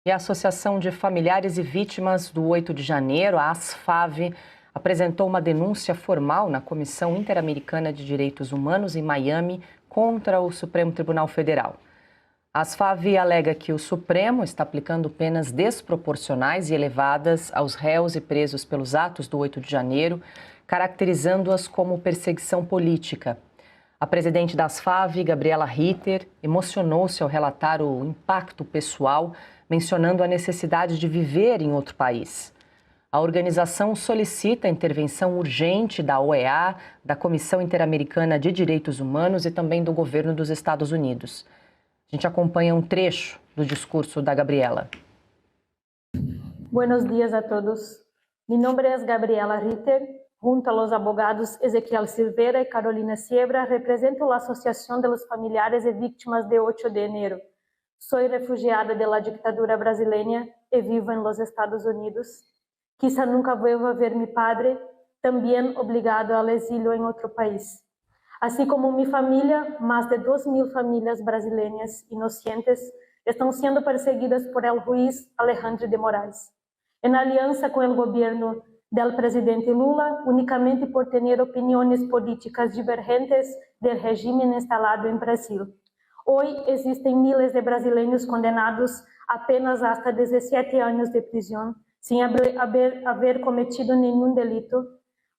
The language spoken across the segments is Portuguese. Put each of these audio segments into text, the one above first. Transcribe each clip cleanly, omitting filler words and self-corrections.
E a Associação de Familiares e Vítimas do 8 de janeiro, a ASFAV, apresentou uma denúncia formal na Comissão Interamericana de Direitos Humanos em Miami contra o Supremo Tribunal Federal. A ASFAV alega que o Supremo está aplicando penas desproporcionais e elevadas aos réus e presos pelos atos do 8 de janeiro, caracterizando-as como perseguição política. A presidente da ASFAV, Gabriela Ritter, emocionou-se ao relatar o impacto pessoal, mencionando a necessidade de viver em outro país. A organização solicita a intervenção urgente da OEA, da Comissão Interamericana de Direitos Humanos e também do governo dos Estados Unidos. A gente acompanha um trecho do discurso da Gabriela. Buenos días a todos. Mi nombre es Gabriela Ritter. Junto a los abogados Ezequiel Silveira y Carolina Siebra, represento la Asociación de los Familiares y Víctimas de 8 de enero. Soy refugiada de la dictadura brasileña y vivo en los Estados Unidos. Quizá nunca vuelva a ver mi padre, también obligado al exilio en otro país. Así como mi familia, más de 2.000 familias brasileñas inocentes están siendo perseguidas por el juez Alejandro de Moraes. En alianza con el gobierno del presidente Lula, únicamente por tener opiniones políticas divergentes del régimen instalado en Brasil. Hoy existen miles de brasileños condenados apenas hasta 17 años de prisión, sin haber cometido ningún delito,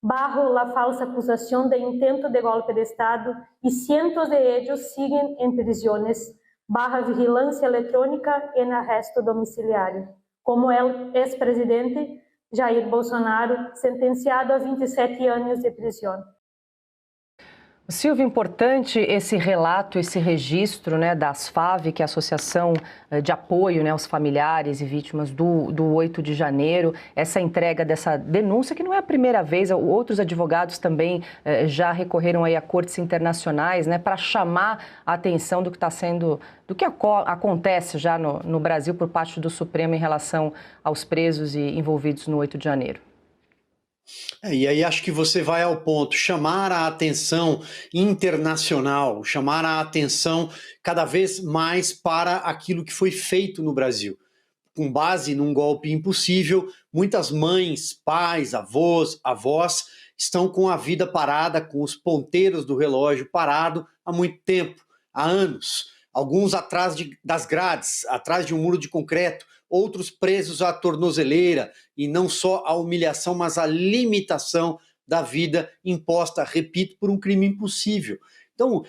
bajo la falsa acusación de intento de golpe de Estado, y cientos de ellos siguen en prisiones, bajo vigilancia electrónica y en arresto domiciliario, como el expresidente Jair Bolsonaro, sentenciado a 27 anos de prisão. Silvio, importante esse relato, esse registro, da ASFAV, que é a Associação de Apoio, aos Familiares e Vítimas do 8 de janeiro, essa entrega dessa denúncia, que não é a primeira vez, outros advogados também já recorreram aí a cortes internacionais, para chamar a atenção do que está sendo, do que acontece já no Brasil por parte do Supremo em relação aos presos e envolvidos no 8 de janeiro. E aí acho que você vai ao ponto, chamar a atenção internacional, chamar a atenção cada vez mais para aquilo que foi feito no Brasil. Com base num golpe impossível, muitas mães, pais, avós estão com a vida parada, com os ponteiros do relógio parado há muito tempo, há anos. Alguns atrás das grades, atrás de um muro de concreto, outros presos à tornozeleira, e não só a humilhação, mas a limitação da vida imposta, repito, por um crime impossível. Então,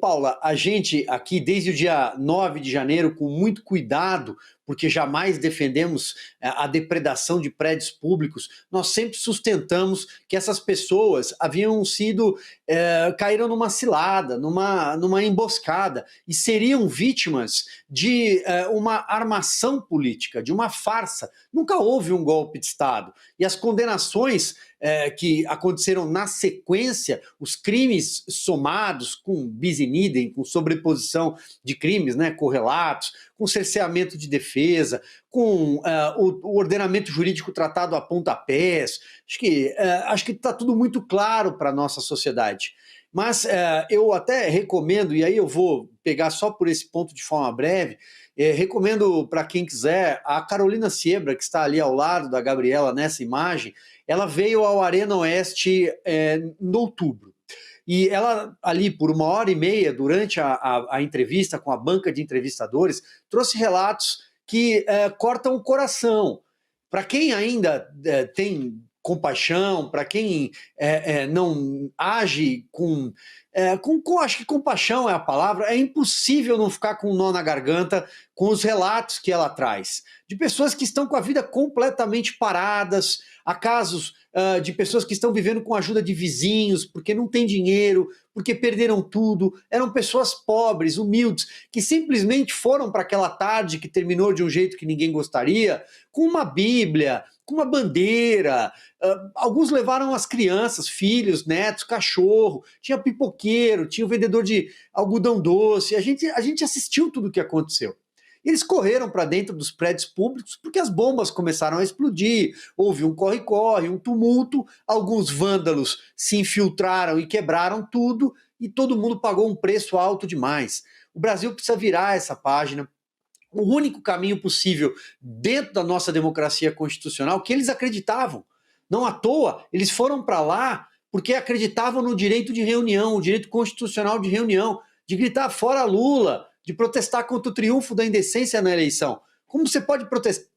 Paula, a gente aqui, desde o dia 9 de janeiro, com muito cuidado, porque jamais defendemos a depredação de prédios públicos, nós sempre sustentamos que essas pessoas haviam sido, caíram numa cilada, numa emboscada, e seriam vítimas de uma armação política, de uma farsa. Nunca houve um golpe de Estado. E as condenações que aconteceram na sequência, os crimes somados com bis in idem, com sobreposição de crimes, correlatos, com cerceamento de defesa, com o ordenamento jurídico tratado a pontapés. Acho que está tudo muito claro para a nossa sociedade. Mas eu até recomendo, e aí eu vou pegar só por esse ponto de forma breve, recomendo para quem quiser, a Carolina Siebra, que está ali ao lado da Gabriela nessa imagem, ela veio ao Arena Oeste em outubro. E ela, ali por 1h30, durante a entrevista com a banca de entrevistadores, trouxe relatos que cortam o coração. Para quem ainda tem compaixão, para quem não age com... acho que compaixão é a palavra, é impossível não ficar com um nó na garganta com os relatos que ela traz, de pessoas que estão com a vida completamente paradas, há casos de pessoas que estão vivendo com a ajuda de vizinhos, porque não tem dinheiro, porque perderam tudo, eram pessoas pobres, humildes, que simplesmente foram para aquela tarde que terminou de um jeito que ninguém gostaria, com uma Bíblia, com uma bandeira, alguns levaram as crianças, filhos, netos, cachorro, tinha pipoqueiro, tinha o vendedor de algodão doce, a gente assistiu tudo o que aconteceu. Eles correram para dentro dos prédios públicos porque as bombas começaram a explodir, houve um corre-corre, um tumulto, alguns vândalos se infiltraram e quebraram tudo e todo mundo pagou um preço alto demais. O Brasil precisa virar essa página. o único caminho possível dentro da nossa democracia constitucional que eles acreditavam. Não à toa, eles foram para lá porque acreditavam no direito de reunião, o direito constitucional de reunião, de gritar fora Lula, de protestar contra o triunfo da indecência na eleição. Como você pode protestar?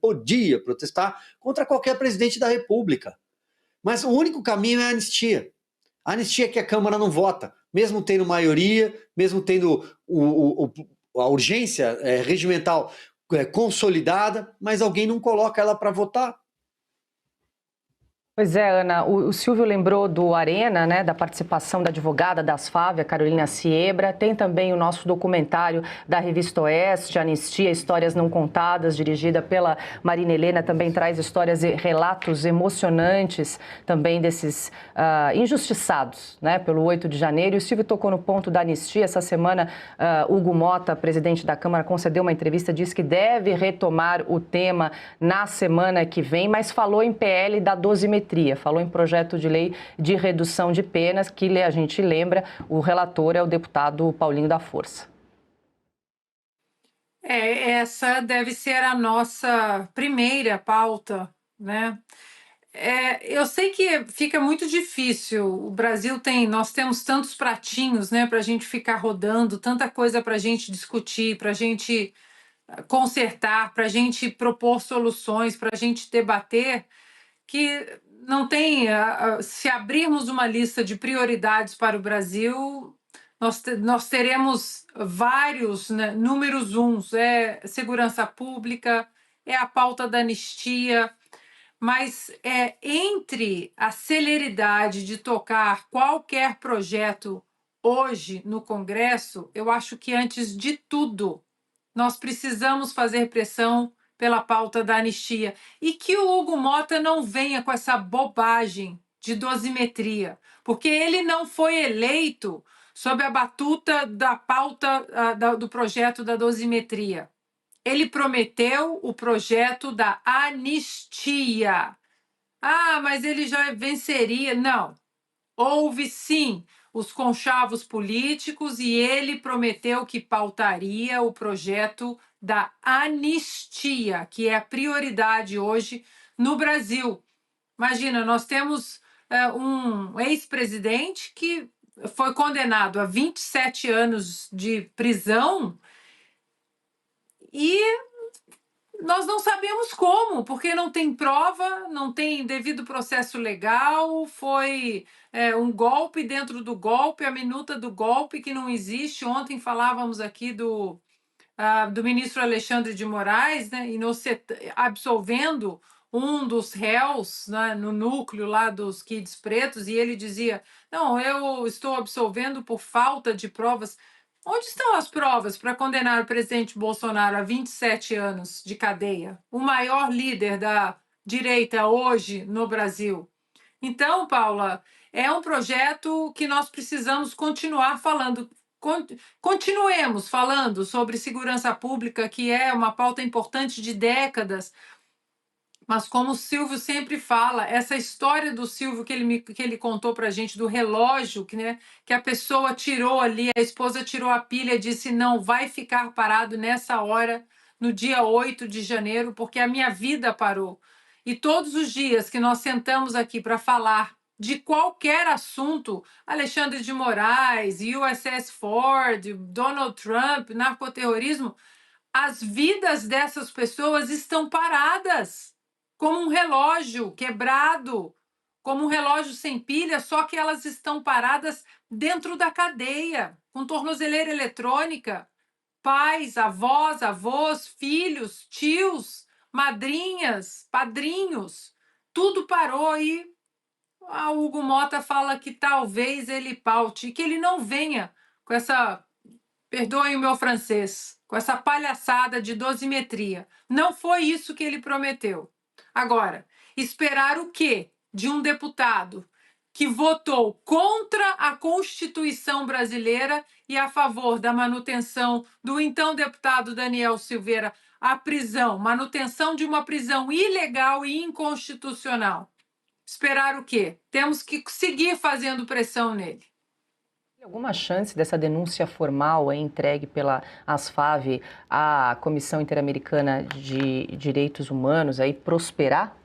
Podia protestar contra qualquer presidente da República. Mas o único caminho é a anistia. A anistia é que a Câmara não vota, mesmo tendo maioria, mesmo tendo a urgência regimental consolidada, mas alguém não coloca ela para votar. Pois é, Ana, o Silvio lembrou do Arena, né, da participação da advogada da Asfavia, a Carolina Siebra. Tem também o nosso documentário da Revista Oeste, Anistia, Histórias Não Contadas, dirigida pela Marina Helena, também traz histórias e relatos emocionantes também desses injustiçados, né, pelo 8 de janeiro. E o Silvio tocou no ponto da anistia. Essa semana, Hugo Mota, presidente da Câmara, concedeu uma entrevista, disse que deve retomar o tema na semana que vem, mas falou em PL da dosimetria. Falou em projeto de lei de redução de penas, que a gente lembra, o relator é o deputado Paulinho da Força. Essa deve ser a nossa primeira pauta, né? Eu sei que fica muito difícil. O Brasil nós temos tantos pratinhos, né, para a gente ficar rodando, tanta coisa para a gente discutir, para a gente consertar, para a gente propor soluções, para a gente debater, que não tem. Se abrirmos uma lista de prioridades para o Brasil, nós teremos vários, né, números uns. Segurança pública, a pauta da anistia, mas entre a celeridade de tocar qualquer projeto hoje no Congresso, eu acho que, antes de tudo, nós precisamos fazer pressão pela pauta da anistia, e que o Hugo Mota não venha com essa bobagem de dosimetria, porque ele não foi eleito sob a batuta da pauta do projeto da dosimetria. Ele prometeu o projeto da anistia. Mas ele já venceria. Não. Houve, sim, os conchavos políticos, e ele prometeu que pautaria o projeto da anistia, que é a prioridade hoje no Brasil. Imagina, nós temos um ex-presidente que foi condenado a 27 anos de prisão, e nós não sabemos como, porque não tem prova, não tem devido processo legal, foi um golpe dentro do golpe, a minuta do golpe que não existe. Ontem falávamos aqui do ministro Alexandre de Moraes, né, absolvendo um dos réus, né, no núcleo lá dos Kids Pretos, e ele dizia: não, eu estou absolvendo por falta de provas. Onde estão as provas para condenar o presidente Bolsonaro a 27 anos de cadeia, o maior líder da direita hoje no Brasil? Então, Paula, é um projeto que nós precisamos continuar falando. Continuemos falando sobre segurança pública, que é uma pauta importante de décadas. Mas, como o Silvio sempre fala, essa história do Silvio que ele contou para a gente, do relógio, que a pessoa tirou ali, a esposa tirou a pilha e disse: não, vai ficar parado nessa hora, no dia 8 de janeiro, porque a minha vida parou. E todos os dias que nós sentamos aqui para falar de qualquer assunto, Alexandre de Moraes, USS Ford, Donald Trump, narcoterrorismo, as vidas dessas pessoas estão paradas, como um relógio quebrado, como um relógio sem pilha, só que elas estão paradas dentro da cadeia, com tornozeleira eletrônica. Pais, avós, filhos, tios, madrinhas, padrinhos, tudo parou. E o Hugo Mota fala que talvez ele paute, que ele não venha com essa, perdoem o meu francês, com essa palhaçada de dosimetria. Não foi isso que ele prometeu. Agora, esperar o quê de um deputado que votou contra a Constituição brasileira e a favor da manutenção do então deputado Daniel Silveira à prisão, manutenção de uma prisão ilegal e inconstitucional? Esperar o quê? Temos que seguir fazendo pressão nele. Alguma chance dessa denúncia formal entregue pela ASFAV à Comissão Interamericana de Direitos Humanos prosperar?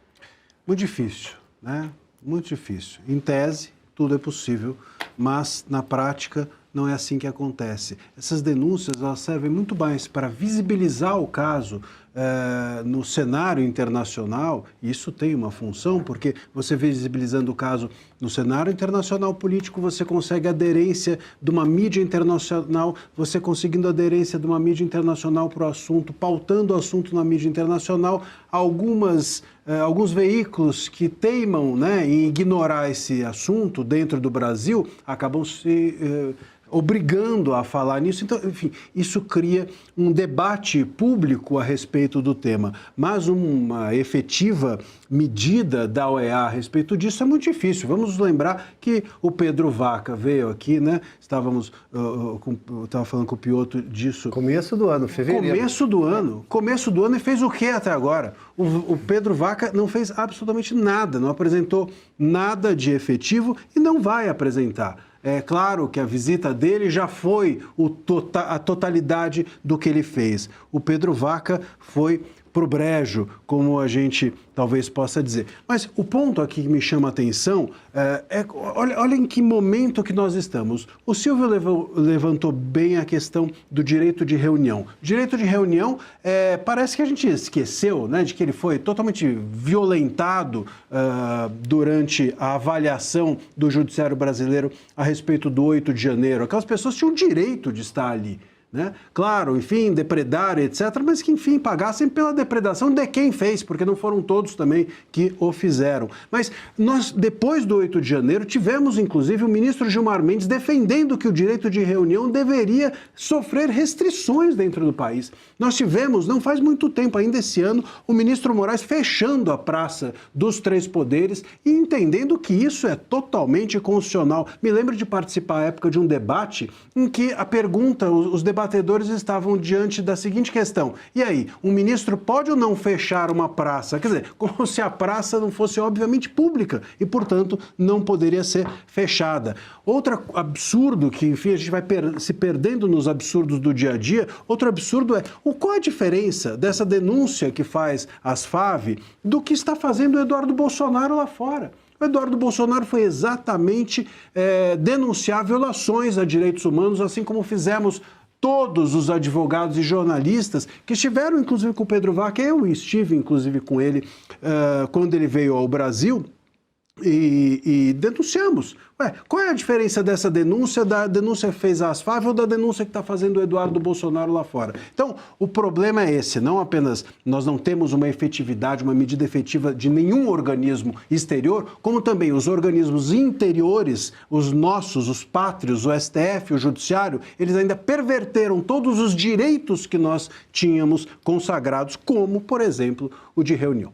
Muito difícil, né? Muito difícil. Em tese, tudo é possível, mas na prática não é assim que acontece. Essas denúncias elas servem muito mais para visibilizar o caso no cenário internacional, e isso tem uma função, porque você visibilizando o caso no cenário internacional político, você consegue aderência de uma mídia internacional, você conseguindo aderência de uma mídia internacional para o assunto, pautando o assunto na mídia internacional, alguns veículos que teimam, né, em ignorar esse assunto dentro do Brasil, acabam se obrigando a falar nisso. Então, enfim, isso cria um debate público a respeito do tema, mas uma efetiva medida da OEA a respeito disso é muito difícil. Vamos lembrar que o Pedro Vaca veio aqui, né? Estava falando com o Piotr disso. Começo do ano, fevereiro. Começo do ano e fez o que até agora? O Pedro Vaca não fez absolutamente nada, não apresentou nada de efetivo e não vai apresentar. É claro que a visita dele já foi a totalidade do que ele fez. O Pedro Vaca foi pro brejo, como a gente talvez possa dizer. Mas o ponto aqui que me chama a atenção olha em que momento que nós estamos. O Silvio levantou bem a questão do direito de reunião. O direito de reunião, parece que a gente esqueceu, né, de que ele foi totalmente violentado durante a avaliação do Judiciário brasileiro a respeito do 8 de janeiro. Aquelas pessoas tinham o direito de estar ali, né? Claro, enfim, depredar, etc., mas que, enfim, pagassem pela depredação de quem fez, porque não foram todos também que o fizeram. Mas nós, depois do 8 de janeiro, tivemos, inclusive, o ministro Gilmar Mendes defendendo que o direito de reunião deveria sofrer restrições dentro do país. Nós tivemos, não faz muito tempo, ainda esse ano, o ministro Moraes fechando a Praça dos Três Poderes e entendendo que isso é totalmente constitucional. Me lembro de participar à época de um debate em que a pergunta, os debatedores estavam diante da seguinte questão: e aí, um ministro pode ou não fechar uma praça? Quer dizer, como se a praça não fosse obviamente pública e, portanto, não poderia ser fechada. Outro absurdo que, enfim, a gente vai se perdendo nos absurdos do dia a dia, outro absurdo é qual a diferença dessa denúncia que faz a ASFAV do que está fazendo o Eduardo Bolsonaro lá fora. O Eduardo Bolsonaro foi exatamente denunciar violações a direitos humanos, assim como fizemos todos os advogados e jornalistas que estiveram, inclusive, com o Pedro Vaca. Eu estive, inclusive, com ele quando ele veio ao Brasil e denunciamos. Qual é a diferença dessa denúncia, da denúncia que fez a ASFAV ou da denúncia que está fazendo o Eduardo Bolsonaro lá fora? Então, o problema é esse, não apenas nós não temos uma efetividade, uma medida efetiva de nenhum organismo exterior, como também os organismos interiores, os nossos, os pátrios, o STF, o Judiciário, eles ainda perverteram todos os direitos que nós tínhamos consagrados, como, por exemplo, o de reunião.